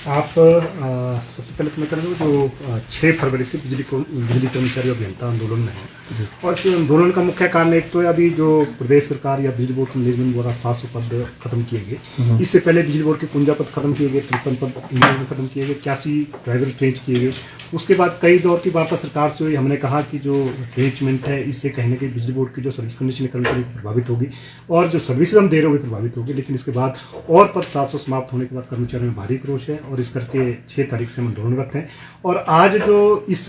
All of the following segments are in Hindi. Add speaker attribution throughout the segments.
Speaker 1: आप सबसे पहले तो मैं कह दूँ जो 6 फरवरी से बिजली कर्मचारी अभियंता आंदोलन में है और इस आंदोलन का मुख्य कारण एक तो अभी जो प्रदेश सरकार या बिजली बोर्ड के मैनेजमेंट द्वारा 700 पद खत्म किए गए। इससे पहले बिजली बोर्ड के 51 पद खत्म किए गए, 53 पद इंजीनियर खत्म किए गए, 81 ड्राइवर ट्रेंच किए गए। उसके बाद कई दौर की वार्ता सरकार से हुई। हमने कहा कि जो ट्रेंचमेंट है इससे कहीं ना कहीं बिजली बोर्ड की जो सर्विस कंडीशन है कर्मचारी प्रभावित होगी और जो सर्विस हम दे रहे होंगे प्रभावित होगी। लेकिन इसके बाद और पद 700 समाप्त होने के बाद कर्मचारियों में भारी क्रोश है और इस करके 6 तारीख से हम आंदोलन रखते हैं। और आज जो इस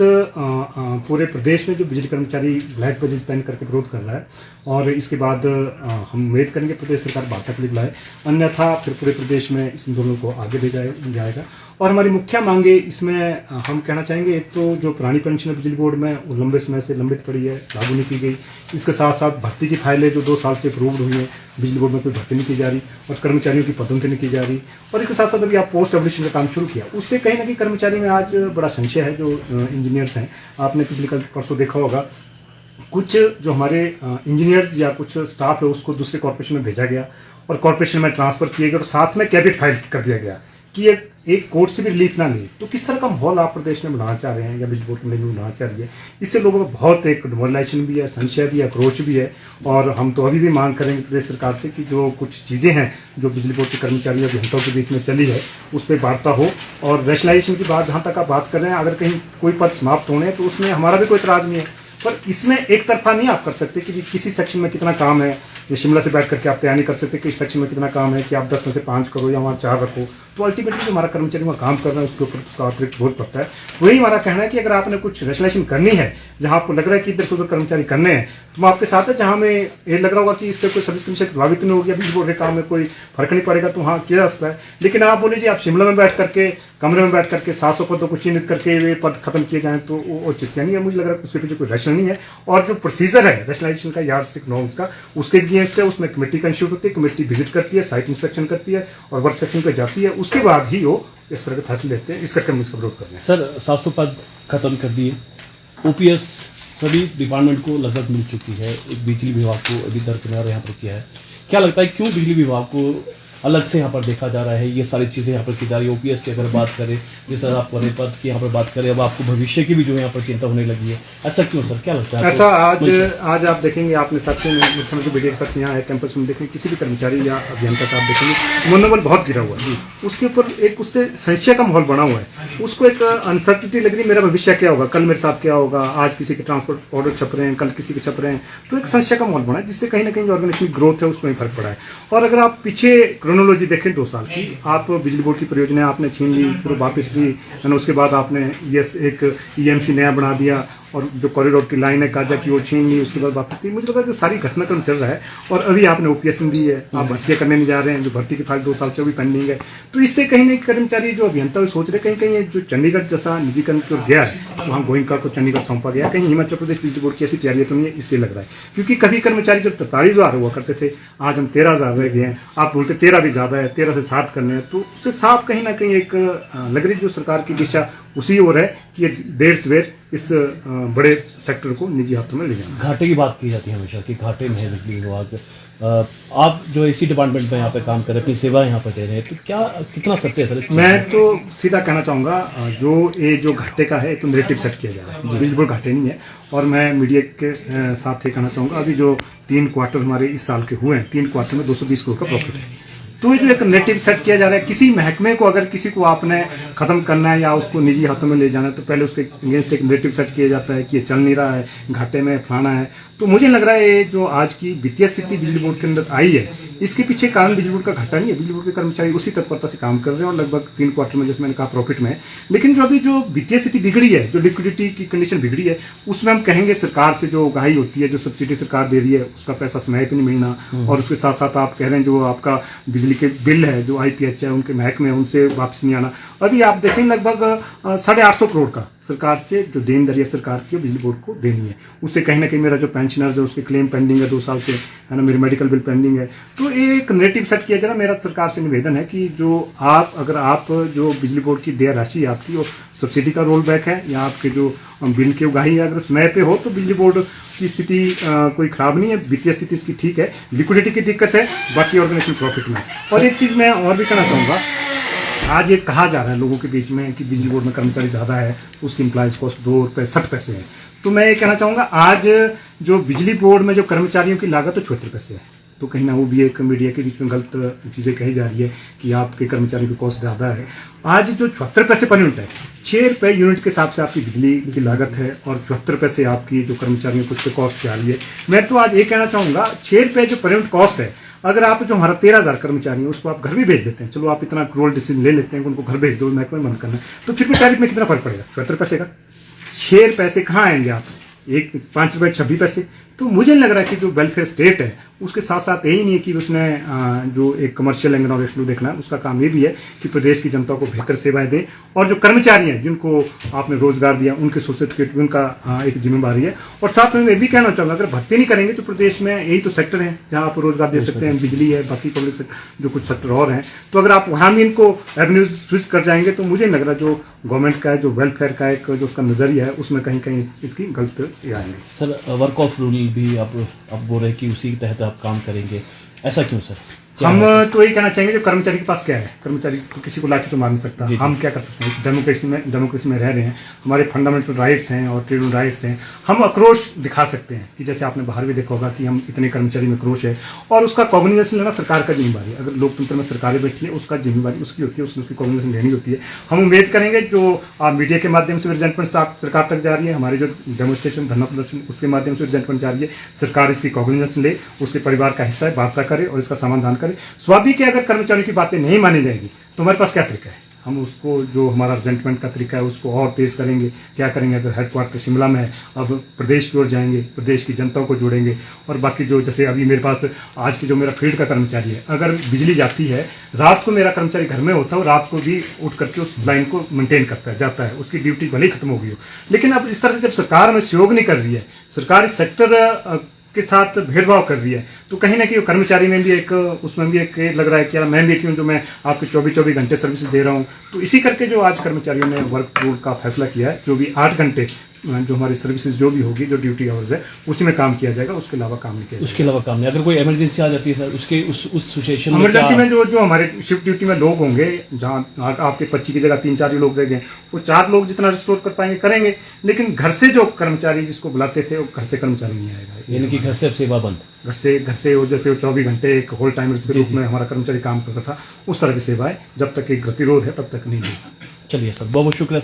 Speaker 1: पूरे प्रदेश में जो बिजली कर्मचारी ब्लैक बजेस पहन करके विरोध कर रहा है और इसके बाद हम उम्मीद करेंगे प्रदेश सरकार वार्ता के लिए बुलाए, अन्यथा फिर पूरे प्रदेश में इस आंदोलन को आगे ले जाएगा। और हमारी मुख्य मांगे इसमें हम कहना चाहेंगे, एक तो जो पुरानी पेंशन है बिजली बोर्ड में वो लंबे समय से लंबित पड़ी है, लागू नहीं की गई। इसके साथ साथ भर्ती की फाइलें जो 2 साल से अप्रूव्ड हुई है, बिजली बोर्ड में कोई भर्ती नहीं की जा रही और कर्मचारियों की पदोन्नति नहीं की जा रही। और इसके साथ साथ अभी आप पोस्ट एवोल्यूशन का काम शुरू किया, उससे कहीं ना कहीं कर्मचारी में आज बड़ा संशय है। जो इंजीनियर्स हैं, आपने पिछले कल परसों देखा होगा, कुछ जो हमारे इंजीनियर्स या कुछ स्टाफ है उसको दूसरे कॉर्पोरेशन में भेजा गया और कॉर्पोरेशन में ट्रांसफर किए गए और साथ में कैबिनेट फाइल कर दिया गया कि एक कोर्ट से भी रिलीफ ना ले। तो किस तरह का माहौल आप प्रदेश में बनाना चाह रहे हैं या बिजली बोर्ड में बनाना चाह रही है? इससे लोगों में बहुत एक डिमोरलाइजेशन भी है, संशय भी है, आक्रोश भी है। और हम तो अभी भी मांग करेंगे प्रदेश सरकार से कि जो कुछ चीज़ें हैं जो बिजली बोर्ड के कर्मचारियों और अभियंताओं के बीच में चली है उस पर वार्ता हो। और रैशनलाइजेशन की बात जहाँ तक आप बात कर रहे हैं, अगर कहीं कोई पद समाप्त होने तो उसमें हमारा भी कोई इतराज़ नहीं है, पर इसमें एक तरफा नहीं आप कर सकते कि किसी सेक्शन में कितना काम है। ये शिमला से बैठ करके आप तैयार नहीं कर सकते कि इस सेक्शन में कितना काम है कि आप 10 में से 5 करो या वहाँ 4 रखो। तो अल्टीमेटली जो हमारा कर्मचारी वहाँ काम कर रहा है उसके ऊपर उसका अतिरिक्त बोझ पड़ता है। वही हमारा कहना है कि अगर आपने कुछ रैशनलाइजेशन करनी है, जहाँ आपको लग रहा है कि इधर से उधर कर्मचारी करने हैं, तो मैं आपके साथ है। जहाँ में ये लग रहा होगा कि इससे कोई सर्विस कंडीशन प्रभावित नहीं होगी, बिजली बोर्ड के काम में कोई फर्क नहीं पड़ेगा, तो वहाँ किया जा सकता है। लेकिन आप बोले जी आप शिमला में बैठ करके कमरे में बैठ करके 700 पदों को चिन्हित करके वे पद खत्म किए जाएं, तो वो चिंता नहीं है। मुझे लग रहा है उसके पीछे कोई रैशनल नहीं है। और जो प्रोसीजर है रैशनलाइजेशन का, यार्डस्टिक नॉर्म्स का, उसके अगेंस्ट है। उसमें कमेटी कंस्टिट्यूट होती है, कमेटी विजिट करती है, साइट इंस्पेक्शन करती है और वर्क सेक्शन पे जाती है। उसके बाद ही वो इस तरह के फैसले लेते हैं। इस करके हम इसका विरोध कर रहे हैं।
Speaker 2: सर 700 पद खत्म कर दिए, ओपीएस सभी डिपार्टमेंट को लगभग मिल चुकी है, एक बिजली विभाग को अभी दरकिनार यहाँ पर किया है। क्या लगता है क्यों बिजली विभाग को अलग से यहाँ पर देखा जा रहा है? ये सारी चीज़ें यहाँ पर की जा रही है। ओपीएस की अगर बात करें, जिस तरह आप पद की यहाँ पर बात करें, अब आपको भविष्य की भी जो यहाँ पर चिंता होने लगी है, ऐसा क्यों सर? क्या लगता है
Speaker 1: ऐसा? आज आप देखेंगे, आपने साथियों मुख्यमंत्री मीडिया के साथ यहाँ है कैंपस में देखेंगे, किसी भी कर्मचारी या अभियंता का आप देखेंगे मनोबल बहुत गिरा हुआ है। उसके ऊपर एक उससे संशय का माहौल बना हुआ है। उसको एक अनसर्टिनिटी लग रही है, मेरा भविष्य क्या होगा, कल मेरे साथ क्या होगा। आज किसी के ट्रांसपोर्ट ऑर्डर छप रहे हैं, कल किसी के छप रहे हैं, तो एक संशय का माहौल बना है, जिससे कहीं ना कहीं ऑर्गेनाइजेशन ग्रोथ है उसमें फर्क पड़ा है। और अगर आप पीछे क्रोनोलॉजी देखें 2 साल की, आप बिजली बोर्ड की परियोजना आपने छीन ली, फिर वापस ली, उसके बाद आपने एक ईएमसी नया बना दिया और जो कॉरिडोर की लाइन है काजा की वो छीन ली, उसके बाद वापस ली। मुझे लगता है जो सारी घटनाक्रम चल रहा है। और अभी आपने ओपीएस दी है, आप भर्तियां करने नहीं जा रहे हैं, जो भर्ती की फाइल 2 साल से भी पेंडिंग है। तो इससे कहीं ना कर्मचारी जो अभियंता सोच रहे कहीं जो चंडीगढ़ जैसा निजीकरण की ओर गया है, वहाँ गोइंका को चंडीगढ़ सौंपा गया, कहीं हिमाचल प्रदेश बिजली बोर्ड की ऐसी तैयारी तो नहीं है, इससे लग रहा है। क्योंकि कभी कर्मचारी जो 43,000 हुआ करते थे, आज हम 13,000 रह गए हैं। आप बोलते 13 भी ज्यादा है, 13 से 7 करने हैं, तो उससे साफ कहीं ना कहीं एक लग रही जो सरकार की दिशा उसी ओर है कि देर सवेर इस बड़े सेक्टर को निजी हाथों में ले जाना।
Speaker 2: घाटे की बात की जाती है हमेशा कि घाटे में है बिजली विभाग। आप जो इसी डिपार्टमेंट में यहाँ पे काम कर रहे हैं, अपनी सेवा यहाँ पर दे रहे हैं, तो क्या कितना सत्य है सर?
Speaker 1: मैं तो सीधा कहना चाहूँगा, जो घाटे का है तो नेगेटिव सेट किया जा रहा है, बिजली बोर्ड घाटे नहीं है। और मैं मीडिया के साथ ही कहना चाहूँगा, अभी जो 3 क्वार्टर हमारे इस साल के हुए हैं, 3 क्वार्टर में 220 करोड़ का प्रॉफिट है। तो ये जो एक नेगेटिव सेट किया जा रहा है, किसी महकमे को अगर किसी को आपने खत्म करना है या उसको निजी हाथों में ले जाना है, तो पहले उसके अगेंस्ट एक नेगेटिव सेट किया जाता है कि ये चल नहीं रहा है, घाटे में फलाना है। तो मुझे लग रहा है ये जो आज की वित्तीय स्थिति बिजली बोर्ड के अंदर आई है, इसके पीछे कारण बिजली बोर्ड का घाटा नहीं है। बिजली बोर्ड के कर्मचारी उसी तत्परता से काम कर रहे हैं और लगभग 3 क्वार्टर में, जैसे मैंने कहा, प्रॉफिट में है। लेकिन जो अभी जो वित्तीय स्थिति बिगड़ी है, जो लिक्विडिटी की कंडीशन बिगड़ी है, उसमें हम कहेंगे सरकार से जो उगाही होती है, जो सब्सिडी सरकार दे रही है, उसका पैसा समय पर नहीं मिलना। और उसके साथ साथ आप कह रहे हैं जो आपका बिजली के बिल है, जो आईपीएच है, उनके महकमे उनसे वापस नहीं आना। अभी आप देखें लगभग 850 करोड़ का सरकार से जो देनदारी सरकार की बिजली बोर्ड को देनी है। उससे कहीं ना कहीं मेरा जो पेंशनर जो उसके क्लेम पेंडिंग है 2 साल से, है ना, मेरी मेडिकल बिल पेंडिंग है। तो एक नेगेटिव सेट किया जा रहा है। मेरा सरकार से निवेदन है कि जो अगर आप जो बिजली बोर्ड की देय राशि आपकी वो सब्सिडी का रोल बैक है या आपके जो बिल की उगाही है, अगर समय पे हो तो बिजली बोर्ड की स्थिति कोई खराब नहीं है, वित्तीय स्थिति इसकी ठीक है, लिक्विडिटी की दिक्कत है, बाकी ऑर्गेनाइजेशन प्रॉफिट में। और एक चीज़ मैं और भी कहना चाहूँगा, आज ये कहा जा रहा है लोगों के बीच में कि बिजली बोर्ड में कर्मचारी ज़्यादा है, उसकी इम्प्लॉइज कॉस्ट ₹2.60 है। तो मैं ये कहना चाहूँगा, आज जो बिजली बोर्ड में जो कर्मचारियों की लागत तो ₹74 है। तो कहीं ना वो भी एक मीडिया के बीच में गलत चीज़ें कही जा रही है कि आपके कर्मचारी की कॉस्ट ज़्यादा है। आज जो ₹74 पर यूनिट है, ₹6 यूनिट के हिसाब से आपकी बिजली की लागत है और ₹74 आपकी जो कर्मचारियों को उस पर कॉस्ट जा रही है। मैं तो आज ये कहना चाहूँगा, ₹6 जो पर यूनिट कॉस्ट है, अगर आप जो हमारा 13,000 कर्मचारी हैं उसको आप घर भी भेज देते हैं, चलो आप इतना क्रूअल डिसीजन ले लेते हैं कि उनको घर भेज दो, महकमे बंद करना है, तो फिर भी टैरिफ में कितना फर्क पड़ेगा? ₹74 का। ₹6 कहाँ आएंगे आप? एक ₹5.26। तो मुझे लग रहा है कि जो वेलफेयर स्टेट है उसके साथ साथ यही नहीं है कि उसने जो एक कमर्शियल एंगल और एक्सक्लूड देखना है, उसका काम ये भी है कि प्रदेश की जनता को बेहतर सेवाएं दें और जो कर्मचारी हैं जिनको आपने रोजगार दिया उनके सोशल सिक्योरिटी भी उनका एक जिम्मेदारी है। और साथ में मैं भी कहना चाहूँगा, अगर भर्ती नहीं करेंगे तो प्रदेश में यही तो सेक्टर है जहाँ आप रोजगार दे सकते हैं, बिजली है, बाकी पब्लिक सेक्टर जो कुछ सेक्टर और हैं। तो अगर आप वहाँ भी इनको एवेन्यू स्विच कर जाएंगे तो मुझे लग रहा है जो गवर्नमेंट का है, जो वेलफेयर का एक जो उसका नजरिया है, उसमें कहीं कहीं इसकी गलत आएंगे।
Speaker 2: सर, वर्क ऑफ रूल भी आप बोल रहे हैं कि उसी के तहत आप काम करेंगे, ऐसा क्यों सर?
Speaker 1: हम तो यही कहना चाहेंगे, जो कर्मचारी के पास क्या है, कर्मचारी तो किसी को लाके तो मार नहीं सकता। हम क्या कर सकते हैं, डेमोक्रेसी में रह रहे हैं, हमारे फंडामेंटल राइट्स हैं और ट्रेड राइट्स हैं। हम आक्रोश दिखा सकते हैं कि जैसे आपने बाहर भी देखा होगा कि हम इतने कर्मचारी में आक्रोश है और उसका कॉग्निजेशन लेना सरकार का जिम्मेवारी है। अगर लोकतंत्र में सरकारें बैठी है, उसका जिम्मेवारी उसकी होती है, उसकी कॉग्निजेशन लेनी होती है। हम उम्मीद करेंगे जो मीडिया के माध्यम से रिजेंटमेंट सरकार तक जा रही है, हमारे जो डेमोन्स्ट्रेशन धरना प्रदर्शन उसके माध्यम से रिजेंटमेंट जा रही है, सरकार इसकी कॉग्निजेशन ले, उसके परिवार का हिस्सा है, वार्ता करे और इसका समाधान करे। स्वाभाविक है, अगर कर्मचारियों की बातें नहीं मानी जाएगी तो हमारे पास क्या तरीका है? हम उसको जो हमारा रिजेंटमेंट का तरीका है उसको और तेज करेंगे। क्या करेंगे? अगर हेडक्वार्टर शिमला में है, अब प्रदेश की ओर जाएंगे, प्रदेश की जनता को जोड़ेंगे और बाकी जो जैसे अभी मेरे पास आज की जो मेरा फील्ड का कर्मचारी है, अगर बिजली जाती है, रात को मेरा कर्मचारी घर में होता है और रात को भी उठ करके उस लाइन को मेंटेन करता है, जाता है, उसकी ड्यूटी भले ही खत्म हो गई हो। लेकिन अब इस तरह से जब सरकार में सहयोग नहीं कर रही है, सरकार इस सेक्टर के साथ भेदभाव कर रही है, तो कहीं ना कहीं कर्मचारी में भी एक उसमें भी एक लग रहा है कि यार मैं भी क्यों, जो मैं आपके 24 घंटे सर्विस दे रहा हूं। तो इसी करके जो आज कर्मचारियों ने वर्क रूल का फैसला किया है, जो भी 8 घंटे जो हमारी सर्विसेज जो भी होगी, जो ड्यूटी आवर्स है, उसी में काम किया जाएगा, उसके अलावा काम नहीं किया जाएगा।
Speaker 2: उसके अलावा काम नहीं। अगर कोई इमरजेंसी आ जाती है सर, उसके उस सिचुएशन में
Speaker 1: इमरजेंसी में जो हमारे शिफ्ट ड्यूटी में लोग होंगे, जहाँ आपके 25 की जगह 3-4 ही लोग रह गए, वो 4 लोग जितना रिस्टोर कर पाएंगे करेंगे। लेकिन घर से जो कर्मचारी जिसको बुलाते थे, वो घर से कर्मचारी नहीं आएगा।
Speaker 2: यानी कि घर से अब सेवा बंद।
Speaker 1: घर से वो जैसे 24 घंटे एक होल टाइमर के रूप में हमारा कर्मचारी काम करता था, उस तरह की सेवाएं जब तक एक गतिरोध है तब तक नहीं होगी।
Speaker 2: चलिए सर, बहुत बहुत शुक्रिया।